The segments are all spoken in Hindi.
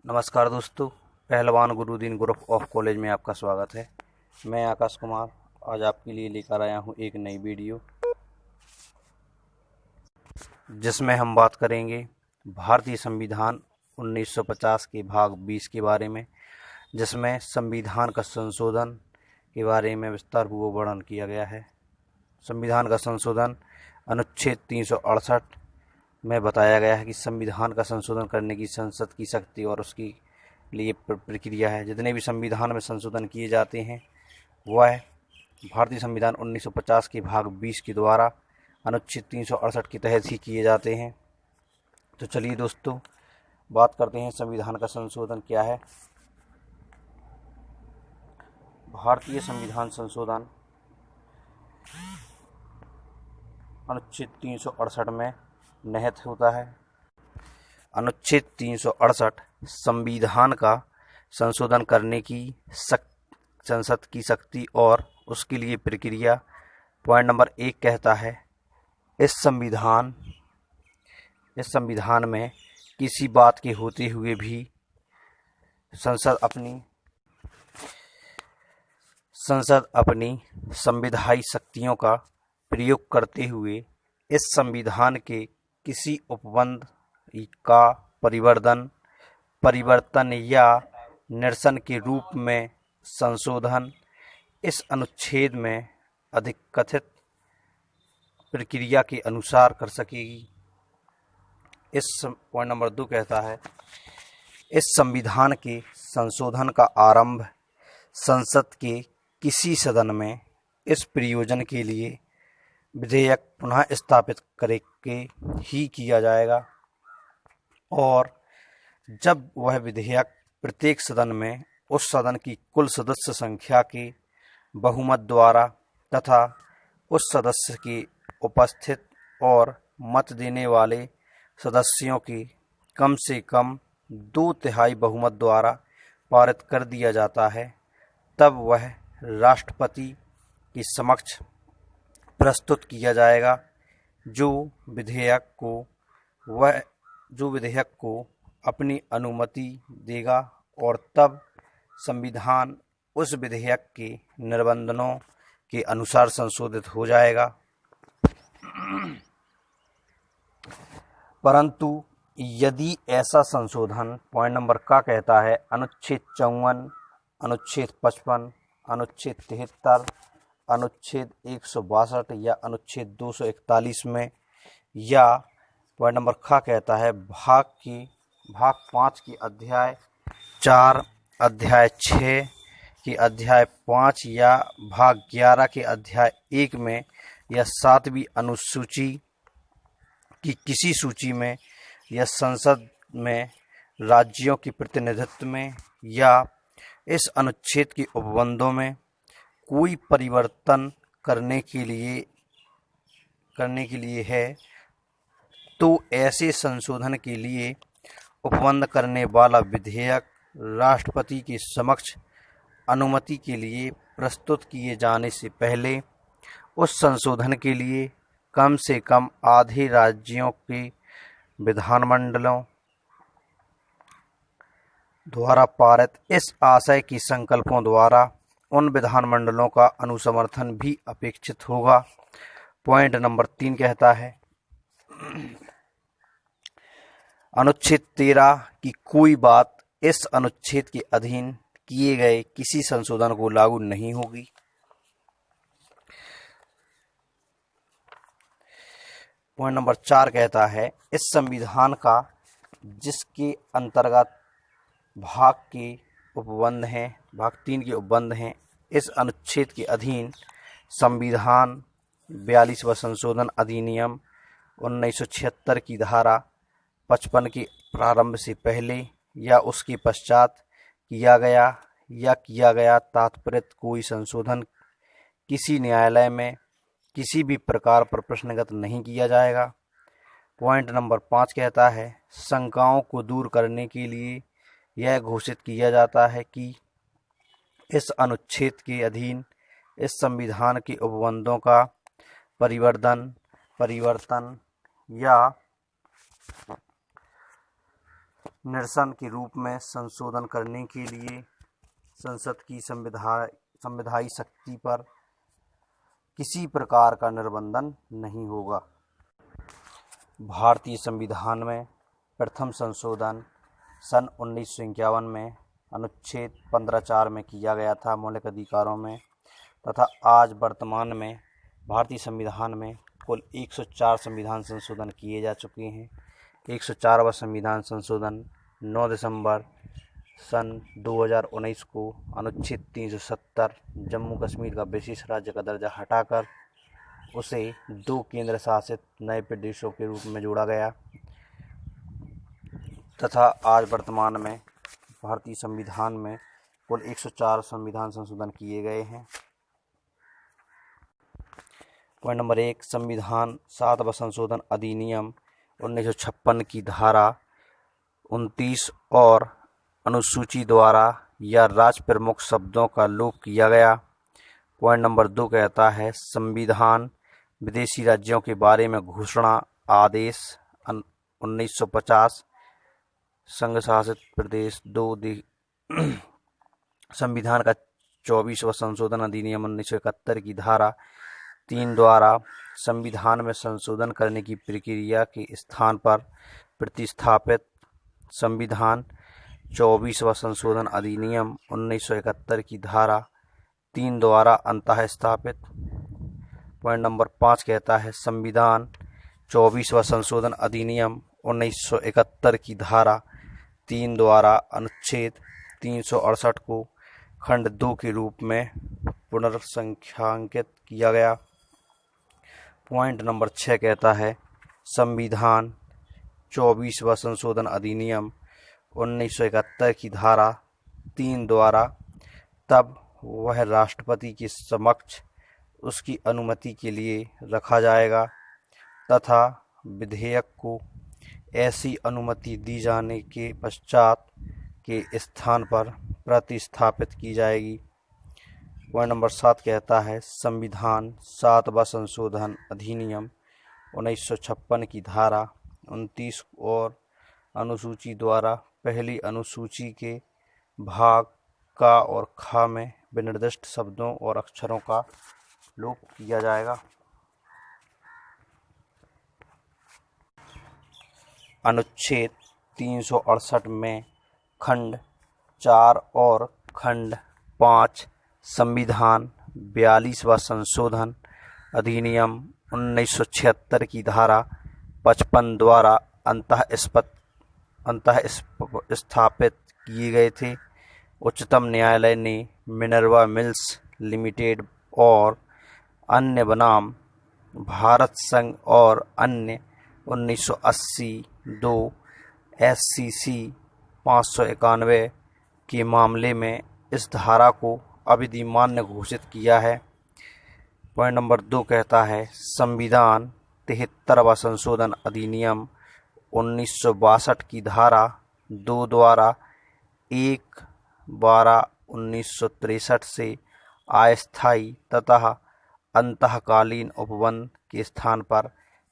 नमस्कार दोस्तों, पहलवान गुरुदीन ग्रुप ऑफ कॉलेज में आपका स्वागत है। मैं आकाश कुमार आज आपके लिए लेकर आया हूं एक नई वीडियो, जिसमें हम बात करेंगे भारतीय संविधान 1950 के भाग 20 के बारे में, जिसमें संविधान का संशोधन के बारे में विस्तारपूर्वक वर्णन किया गया है। संविधान का संशोधन अनुच्छेद 368 में बताया गया है कि संविधान का संशोधन करने की संसद की शक्ति और उसकी लिए प्रक्रिया है। जितने भी संविधान में संशोधन किए जाते हैं वह भारतीय संविधान 1950 के भाग 20 के द्वारा अनुच्छेद 368 के तहत ही किए जाते हैं। तो चलिए दोस्तों, बात करते हैं संविधान का संशोधन क्या है। भारतीय संविधान संशोधन अनुच्छेद 368 में निहित होता है। अनुच्छेद 368 संविधान का संशोधन करने की संसद की शक्ति और उसके लिए प्रक्रिया। पॉइंट नंबर 1 कहता है, इस संविधान में किसी बात के होते हुए भी संसद अपनी संविधायी शक्तियों का प्रयोग करते हुए इस संविधान के किसी उपबंध का परिवर्तन या निरसन के रूप में संशोधन इस अनुच्छेद में अधिकथित प्रक्रिया के अनुसार कर सकेगी। पॉइंट नंबर 2 कहता है, इस संविधान के संशोधन का आरंभ संसद के किसी सदन में इस प्रयोजन के लिए विधेयक पुनः स्थापित करके ही किया जाएगा और जब वह विधेयक प्रत्येक सदन में उस सदन की कुल सदस्य संख्या के बहुमत द्वारा तथा उस सदस्य के उपस्थित और मत देने वाले सदस्यों के कम से कम 2/3 बहुमत द्वारा पारित कर दिया जाता है, तब वह राष्ट्रपति के समक्ष प्रस्तुत किया जाएगा, जो विधेयक को अपनी अनुमति देगा और तब संविधान उस विधेयक के निबंधनों के अनुसार संशोधित हो जाएगा। परंतु यदि ऐसा संशोधन, पॉइंट नंबर का कहता है, अनुच्छेद 54, अनुच्छेद 55, अनुच्छेद 73, अनुच्छेद 162 या अनुच्छेद 241 में, या पॉइंट नंबर खा कहता है भाग 5 की अध्याय 4, अध्याय 6 की अध्याय 5 या भाग 11 के अध्याय 1 में या 7वीं अनुसूची की किसी सूची में या संसद में राज्यों के प्रतिनिधित्व में या इस अनुच्छेद के उपबंधों में कोई परिवर्तन करने के लिए है, तो ऐसे संशोधन के लिए उपबंध करने वाला विधेयक राष्ट्रपति के समक्ष अनुमति के लिए प्रस्तुत किए जाने से पहले उस संशोधन के लिए कम से कम आधे राज्यों के विधानमंडलों द्वारा पारित इस आशय के संकल्पों द्वारा उन विधानमंडलों का अनुसमर्थन भी अपेक्षित होगा। पॉइंट नंबर 3 कहता है, अनुच्छेद 13 की कोई बात इस अनुच्छेद के अधीन किए गए किसी संशोधन को लागू नहीं होगी। पॉइंट नंबर 4 कहता है, इस संविधान का जिसके अंतर्गत भाग 3 के उपबंध हैं, इस अनुच्छेद के अधीन संविधान 42वां संशोधन अधिनियम 1976 की धारा 55 के प्रारंभ से पहले या उसके पश्चात किया गया तात्पर्य कोई संशोधन किसी न्यायालय में किसी भी प्रकार पर प्रश्नगत नहीं किया जाएगा। पॉइंट नंबर 5 कहता है, शंकाओं को दूर करने के लिए यह घोषित किया जाता है कि इस अनुच्छेद के अधीन इस संविधान के उपबंधों का परिवर्तन निरसन के रूप में संशोधन करने के लिए संसद की संविधायी शक्ति पर किसी प्रकार का निर्बंधन नहीं होगा। भारतीय संविधान में प्रथम संशोधन सन 1951 में अनुच्छेद 15(4) में किया गया था मौलिक अधिकारों में, तथा आज वर्तमान में भारतीय संविधान में कुल 104 संविधान संशोधन किए जा चुके हैं। 104वां संविधान संशोधन 9 दिसंबर सन 2019 को अनुच्छेद 370 जम्मू कश्मीर का विशेष राज्य का दर्जा हटाकर उसे 2 केंद्र शासित नए प्रदेशों के रूप में जोड़ा गया, तथा आज वर्तमान में भारतीय संविधान में कुल 104 संविधान संशोधन किए गए हैं। पॉइंट नंबर 1, संविधान 7वां संशोधन अधिनियम 1956 की धारा 29 और अनुसूची द्वारा या राज प्रमुख शब्दों का लोप किया गया। पॉइंट नंबर 2 कहता है संविधान विदेशी राज्यों के बारे में घोषणा आदेश 1950 संघ शासित प्रदेश 2 संविधान का 24वां संशोधन अधिनियम 1971 की धारा 3 द्वारा संविधान में संशोधन करने की प्रक्रिया के स्थान पर प्रतिस्थापित संविधान 24वां संशोधन अधिनियम 1971 की धारा 3 द्वारा अंततः स्थापित। पॉइंट नंबर 5 कहता है संविधान 24वां संशोधन अधिनियम 1971 की धारा 3 द्वारा अनुच्छेद 368 को खंड 2 के रूप में पुनर्संख्यांकित किया गया। पॉइंट नंबर 6 कहता है संविधान 24वां संशोधन अधिनियम 1971 की धारा 3 द्वारा तब वह राष्ट्रपति के समक्ष उसकी अनुमति के लिए रखा जाएगा तथा विधेयक को ऐसी अनुमति दी जाने के पश्चात के स्थान पर प्रतिस्थापित की जाएगी। पॉइंट नंबर 7 कहता है संविधान 7वां संशोधन अधिनियम 1956 की धारा 29 और अनुसूची द्वारा पहली अनुसूची के भाग का और खा में विनिर्दिष्ट शब्दों और अक्षरों का लोप किया जाएगा। अनुच्छेद 368 में खंड 4 और खंड 5 संविधान 42वां संशोधन अधिनियम 1976 की धारा 55 द्वारा अंततः स्थापित किए गए थे। उच्चतम न्यायालय ने मिनर्वा मिल्स लिमिटेड और अन्य बनाम भारत संघ और अन्य 1980 2 SCC 591 के मामले में इस धारा को अविधिमान्य घोषित किया है। पॉइंट नंबर 2 कहता है संविधान 73वां संशोधन अधिनियम 1962 की धारा 2 द्वारा 1/12/1963 से अस्थायी तथा अंतःकालीन उपबंध के स्थान पर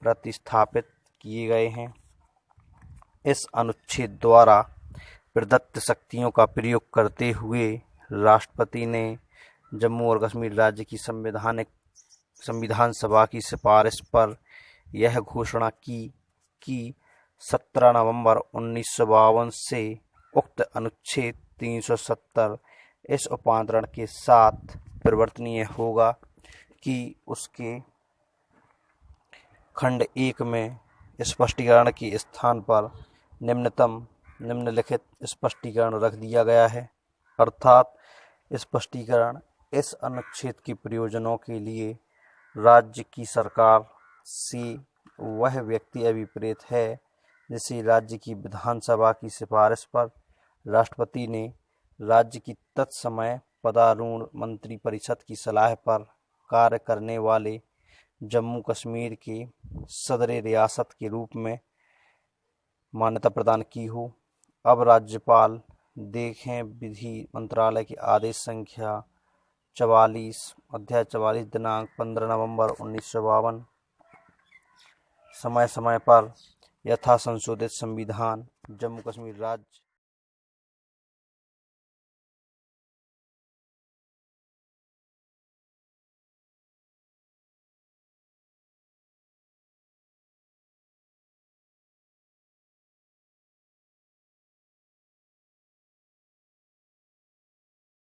प्रतिस्थापित किए गए हैं। इस अनुच्छेद द्वारा प्रदत्त शक्तियों का प्रयोग करते हुए राष्ट्रपति ने जम्मू और कश्मीर राज्य की संविधान सभा की सिफारिश पर यह घोषणा की कि 17 नवंबर 1952 से उक्त अनुच्छेद 370 इस उपांतरण के साथ परिवर्तनीय होगा कि उसके खंड 1 में स्पष्टीकरण के स्थान पर निम्नलिखित स्पष्टीकरण रख दिया गया है, अर्थात स्पष्टीकरण इस अनुच्छेद के प्रयोजनों के लिए राज्य की सरकार से वह व्यक्ति अभिप्रेत है जिसे राज्य की विधानसभा की सिफारिश पर राष्ट्रपति ने राज्य की तत्समय पदारूढ़ मंत्रिपरिषद की सलाह पर कार्य करने वाले जम्मू कश्मीर के सदर रियासत के रूप में मान्यता प्रदान की हो। अब राज्यपाल देखें विधि मंत्रालय के आदेश संख्या 44 अध्याय 44 दिनांक 15 नवंबर 1952 समय समय पर यथा संशोधित संविधान जम्मू कश्मीर राज्य